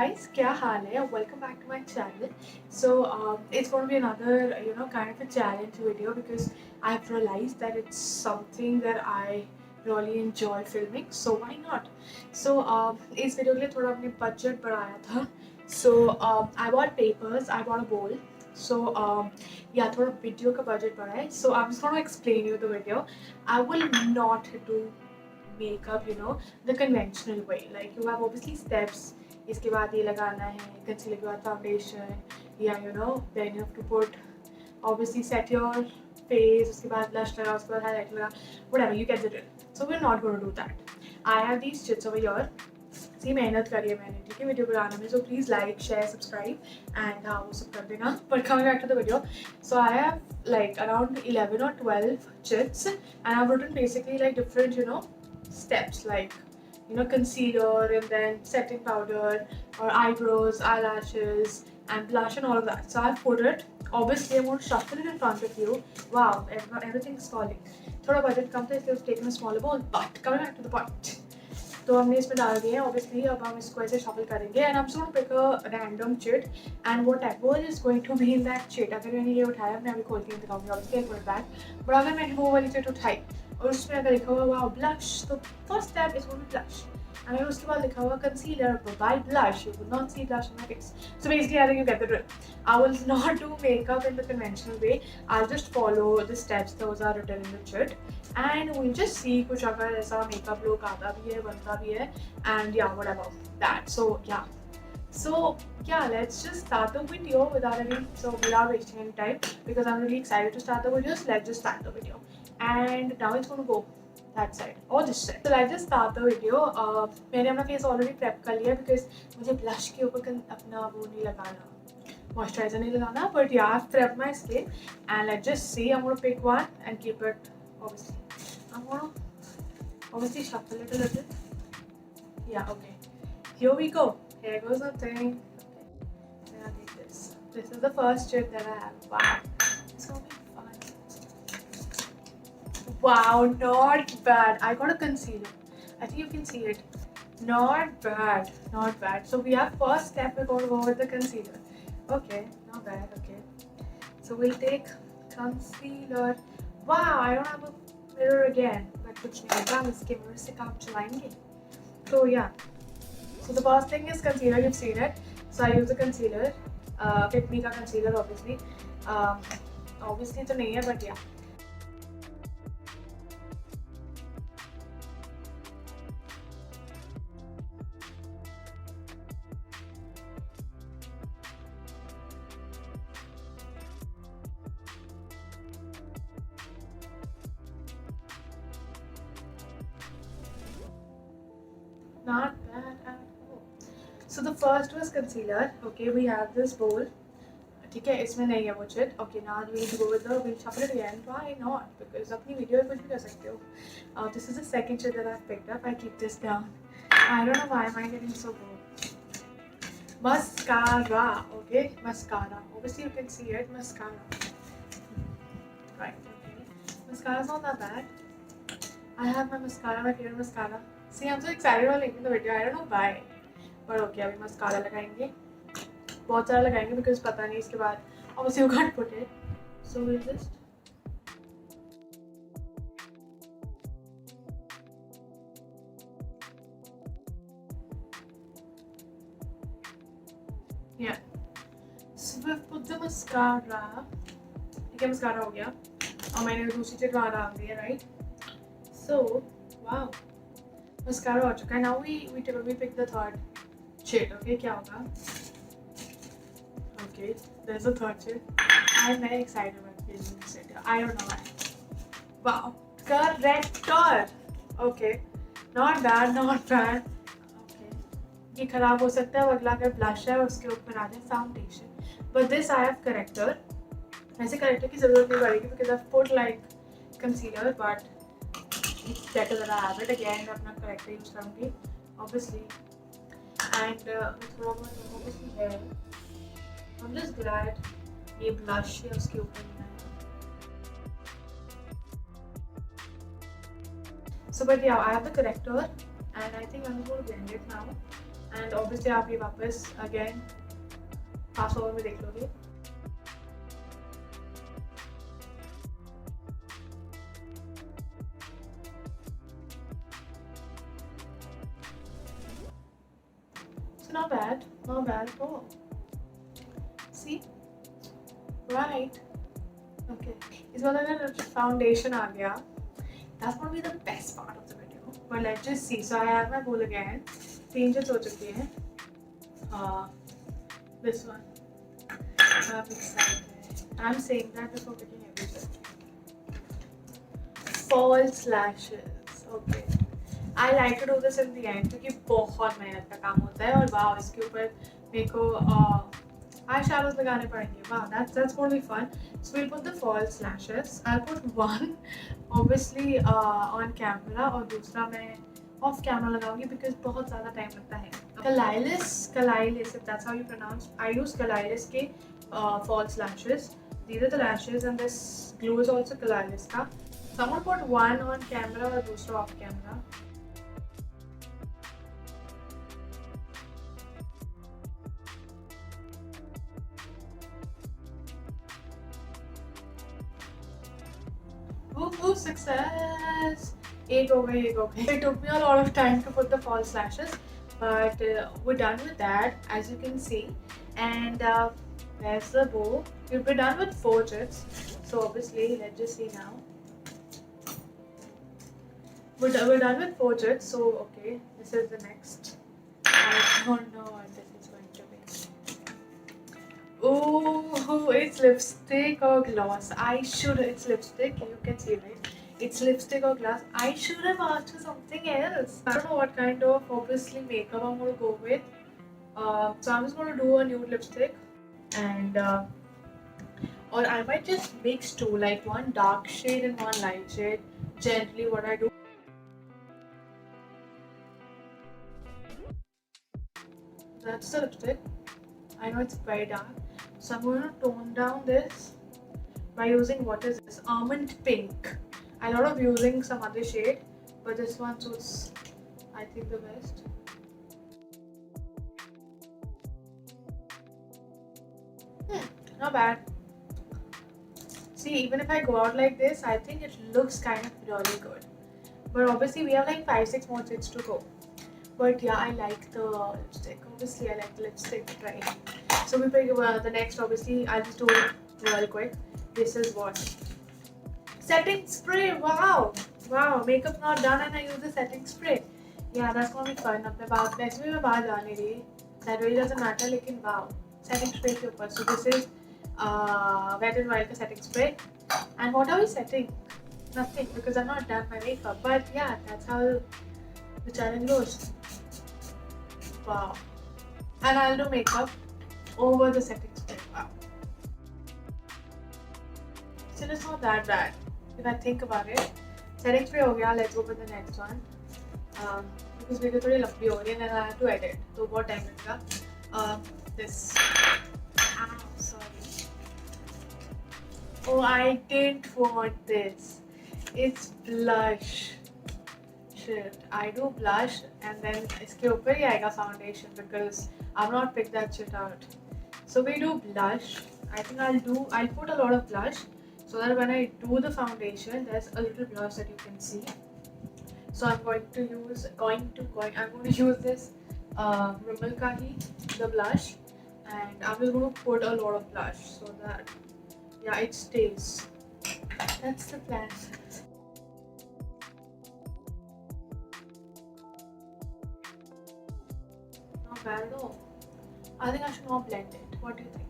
guys, kya haal hai? Welcome back to my channel. It's going to be another, kind of a challenge video because I've realized that it's something that I really enjoy filming. So why not? इस video के लिए थोड़ा अपने budget बढ़ाया था. I bought papers, I bought a bowl. Yeah, थोड़ा video का budget बढ़ा है. So I'm just going to explain you the video. I will not do makeup, the conventional way. Like you have obviously steps. इसके बाद ये लगाना है, concealer के बाद foundation, या then you have to put obviously set your face, उसके बाद blush लगा, उसके बाद highlight लगा, whatever, you get the drill. So we're not going to do that. I have these chits over here. सी मेहनत करी है मैंने, ठीक है, वीडियो बनाने में. So please like share subscribe and हाँ वो सब कर देना. But coming back to the video, so I have like around 11 or 12 chits and I've written basically like different steps, like concealer and then setting powder or eyebrows, eyelashes and blush and all of that. So I've put it. Obviously I'm going to shuffle it in front of you. Wow, everything is falling. थोड़ा budget कम था इसलिए I've taken a smaller bowl. But coming back to the point, तो हमने इसमें डाल दिए हैं. Obviously अब हम इसको ऐसे shuffle करेंगे and I'm just going to pick a random chit and whatever is going to be in that chit. अगर मैंने ये उठाया, मैं अभी खोल के दिखाऊंगी obviously, I put it back. but अगर मैंने वो वाली chit उठाई और उसमें अगर लिखा हुआ वाओ ब्लश, तो first step is going to blush. अगर उसके बाद लिखा हुआ concealer provide blush, you will not see blush on my face. So basically I think you get the drill. I will not do makeup in the conventional way. I'll just follow the steps those are written in the chit and we'll just see कुछ अगर ऐसा makeup look आता भी है, बनता भी है, and yeah, whatever that. So yeah, let's just start the video without wasting any time because I'm really excited to start the video. So let's just start the video. And now it's going to go that side or this side. So let's just start the video. मैंने अपना face already prep कर लिया because मुझे blush के ऊपर अपना वो नहीं लगाना, moisturizer नहीं लगाना. But yeah, I've prepped my skin and let's just see. I'm going to pick one and keep it. Obviously I'm going to obviously shuffle it a little. Yeah, okay, here we go. Here goes nothing. Okay, then I'll take this. This is the first chip that I have. Wow, it's going to be fun. Wow, not bad. I got a concealer. I think you can see it. Not bad, not bad. So we have first step, we're going to go with the concealer. Okay, not bad, okay. So we'll take concealer. Wow, I don't have a mirror again. But कुछ नहीं होगा, हम इसके mirror से काम चलाएंगे. So yeah. So the first thing is concealer, you've seen it. So I use the concealer. Fit Me का concealer obviously. Obviously तो नहीं है, but yeah. Not bad at all. So the first was concealer. Okay, we have this bowl. ठीक है, इसमें नहीं है वो chit. Okay, now we'll go with we'll shuffle it again. Why not? Because अपनी वीडियो में कुछ भी कर सकते हो. This is the second chit that I've picked up. I keep this down. I don't know why am I getting so bored. Mascara. Okay, mascara. Obviously you can see it. Mascara. Right. Okay. Mascara's not that bad. I have my mascara, my favorite mascara. See, I'm so excited about making the video. I don't know why. But okay, अभी mascara लगाएंगे. बहुत सारा लगाएंगे because पता नहीं इसके बाद. Obviously, you can't put it. So we'll just. Yeah. So we've put the mascara. ठीक है, mascara हो गया. और मैंने दूसरी चीज़ वहाँ डाल दी है, right? So, wow. Mascara हो चुका है. Now we pick the third shade. Okay, क्या होगा? Okay, there's a third shade. I'm very excited about using this shade. I don't know why. Wow, corrector. Okay, not bad, not bad. Okay, ये खराब हो सकता है. अगला अगर blush है उसके ऊपर आ जाए foundation. But this I have corrector. ऐसे corrector की ज़रूरत नहीं पड़ेगी because I've put like concealer, but it's better that I have it. Again, मैं अपना corrector use करूँगी, obviously. And थोड़ा बहुत obviously है. I'm just glad ये blush है उसके ऊपर नहीं आया. So but yeah, I have the corrector and I think I'm going to blend it now. And obviously आप ये वापस अगेन फास्ट फॉरवर्ड में देख लोगे. So not bad at all. See, right? Okay. इस बार अगर फाउंडेशन आ गया, that's gonna be the best part of the video. But let's just see. So I have my bowl again. 3 shades हो चुकी हैं. This one. I'm excited. I'm saying that before picking everything. False lashes. Okay. I like to do this in the end क्योंकि बहुत मेहनत का काम होता है और वाह इसके ऊपर मेरे को आई shadows लगाने पड़ेंगे. Wow, that's going to be fun. So we'll put the false lashes. I'll put one obviously on camera और दूसरा मैं off camera लगाऊंगी because बहुत ज़्यादा टाइम लगता है. Kalilis, if that's how you pronounce. I use Kalilis के false lashes. These are the lashes and this glue is also Kalilis का. So I'm going to put one on camera और दूसरा off camera. Woohoo, success! 8 हो गए. It took me a lot of time to put the false lashes, but we're done with that, as you can see. And there's the bow. We're done with 4 chips. So obviously, let's just see now. We're done with 4 chips. So okay, this is the next. I don't know what this is going to be. Oh, it's lipstick or gloss. It's lipstick, you can see, right? It's lipstick or gloss. I should have asked for something else. I don't know what kind of, obviously, makeup I'm going to go with. So I'm just going to do a nude lipstick. And, or I might just mix two, like one dark shade and one light shade. Generally what I do. That's the lipstick. I know it's very dark. So I'm going to tone down this by using, what is this? Almond pink. I thought of using some other shade, but this one suits, I think, the best. Not bad. See, even if I go out like this, I think it looks kind of really good. But obviously we have like 5-6 more shades to go. But yeah, I like the lipstick. Obviously I like the lipstick, right? So we pick the next, obviously I'll just do it real quick. This is what? Setting spray. Wow, makeup not done and I use the setting spray. Yeah, that's gonna be fun. अपने बाल वैसे भी मैं बाहर जाने रही, that really doesn't matter. लेकिन wow, setting spray के ऊपर. So this is Wet n Wild का setting spray. And what are we setting? Nothing, because I'm not done my makeup. But yeah, that's how the challenge goes. Wow. And I'll do makeup over the setting spray. Wow. So it's not that bad if I think about it. Setting spray हो गया. Let's go for the next one. Because video थोड़ी लंबी हो रही है and I have to edit, तो बहुत time लगेगा. This. Sorry. Oh, I didn't want this. It's blush. Shit, I do blush and then इसके ऊपर ही आएगा foundation because I've not picked that shit out. So we do blush. I think I'll put a lot of blush so that when I do the foundation, there's a little blush that you can see. So I'm going to use this Rimmel Kahi, the blush, and I'm just going to put a lot of blush so that it stays. That's the plan. Not bad at all. I think I should not blend it. What do you think?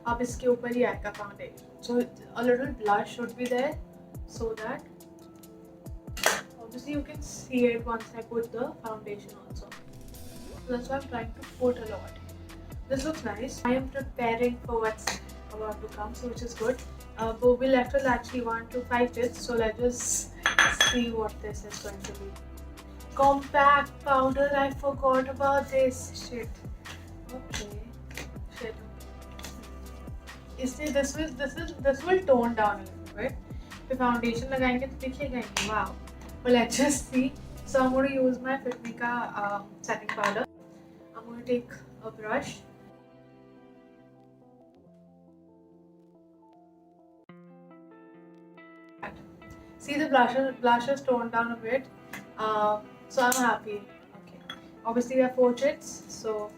अब इसके ऊपर ही आएगा foundation. So a little blush should be there so that obviously you can see it once I put the foundation also. So that's why I'm trying to put a lot. This looks nice. I am preparing for what's about to come, so which is good. But we're left with actually 1 to 5 bits, so let's just see what this is going to be. Compact powder, I forgot about this. Shit. Okay. Shit. You see, this will tone down a little bit. The foundation लगाएंगे तो दिखेगा ही. Wow. But let's just see. So I'm going to use my Fit Me Ka setting powder. I'm going to take a brush. See, the blushes toned down a bit. So I'm happy. Okay. Obviously we have portraits, so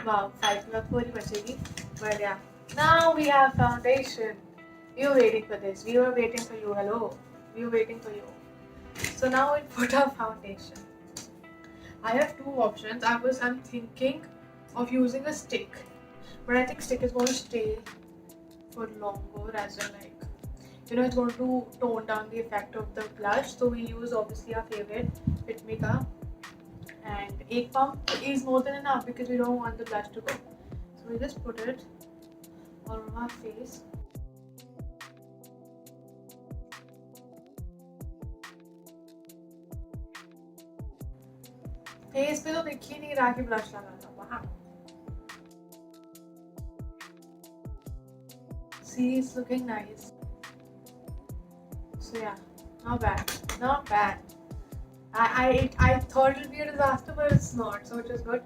wow, 5 bachegi. But yeah. Now we have foundation. We were waiting for this. We were waiting for you. Hello. We were waiting for you. So now we put our foundation. I have two options. I'm thinking of using a stick, but I think stick is going to stay for longer, as in like, you know, it's going to tone down the effect of the blush. So we use obviously our favorite Fit Me Ka, and 8 pump is more than enough because we don't want the blush to go. So we just put it on our face. Face पे तो दिख ही नहीं रहा कि blush लगा था वहाँ. See, it's looking nice. So yeah, not bad, not bad. I thought it'd be a disaster, but it's not. So it is good.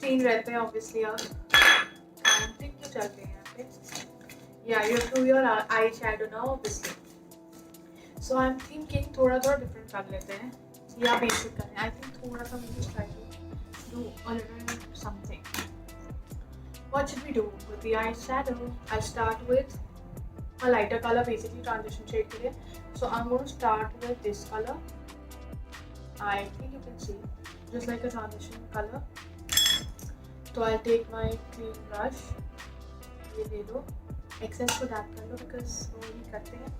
3 रहते हैं obviously अब. Counting क्यों चल रही है यहाँ पे? Yeah, you have to do your eyeshadow now obviously. So I'm thinking थोड़ा different कर लेते हैं. या basic करें. I think थोड़ा सा maybe try to do a little something. What should we do with the eyeshadow? I'll start with a lighter color, basically transition shade के लिए. So I'm going to start with this color. I think you can see, just like a transition color. So I'll take my clean brush. ये ले लो. Excess को that कर लो because वो ही करते हैं.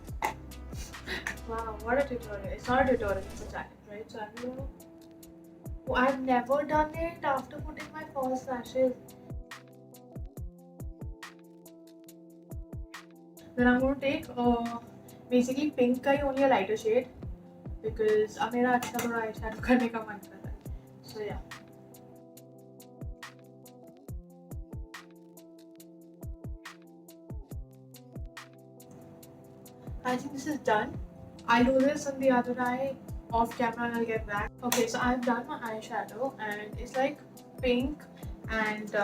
Wow, what a tutorial! It's not a tutorial, it's a challenge, right? So I'm going to. Oh, I've never done it after putting my false lashes. Then I'm going to take basically pink का ही only a lighter shade because अब मेरा अच्छा थोड़ा eyeshadow करने का मन कर रहा है. So yeah. I think this is done. I'll do this on the other eye off camera and I'll get back. Okay, so I've done my eyeshadow and it's like pink and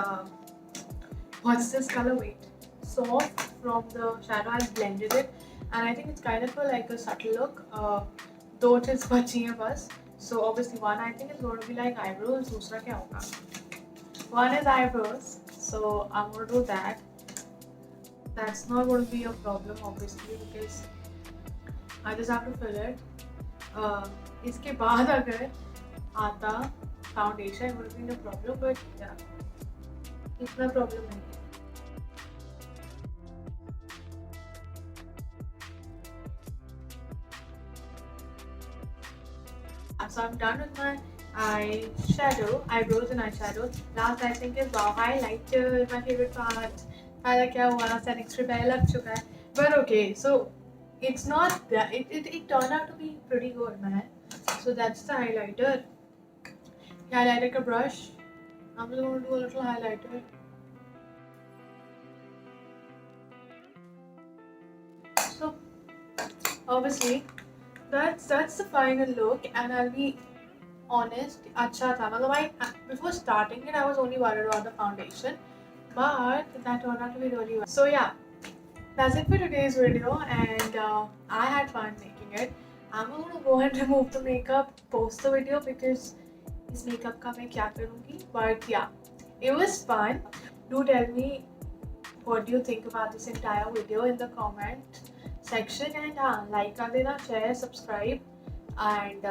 what's this color? Wait, soft from the shadow. I blended it and I think it's kind of like a subtle look. Though it is bachhi hai bas. So obviously one I think is going to be like eyebrows. दूसरा क्या होगा? One is eyebrows. So I'm going to do that. That's not going to be a problem obviously because I just have to fill it. इसके बाद अगर आता foundation it would be a problem, but yeah, इतना problem नहीं है. So I'm done with my eyebrows and eyeshadow. Last I think is wow highlighter, my favorite part. हालांकि क्या हुआ setting spray पहले लग चुका है. But okay, so it's not that it turned out to be pretty good, man. So that's the highlighter. Highlighter ka brush. I'm just going to do a little highlighter. So obviously that's the final look, and I'll be honest, अच्छा था. मतलब before starting it I was only worried about the foundation, but that turned out to be really well. So yeah, that's it for today's video, and I had fun making it. I'm going to go and remove the makeup, post the video because इस makeup का मैं क्या करूँगी. But yeah, it was fun. Do tell me what do you think about this entire video in the comment section, and like कर देना, share, subscribe, and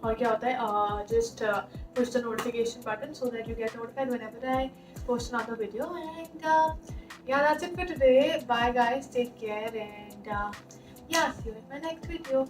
और क्या होता है, just push the notification button so that you get notified whenever I post another video. And yeah, that's it for today. Bye guys, take care, and yeah, see you in my next video.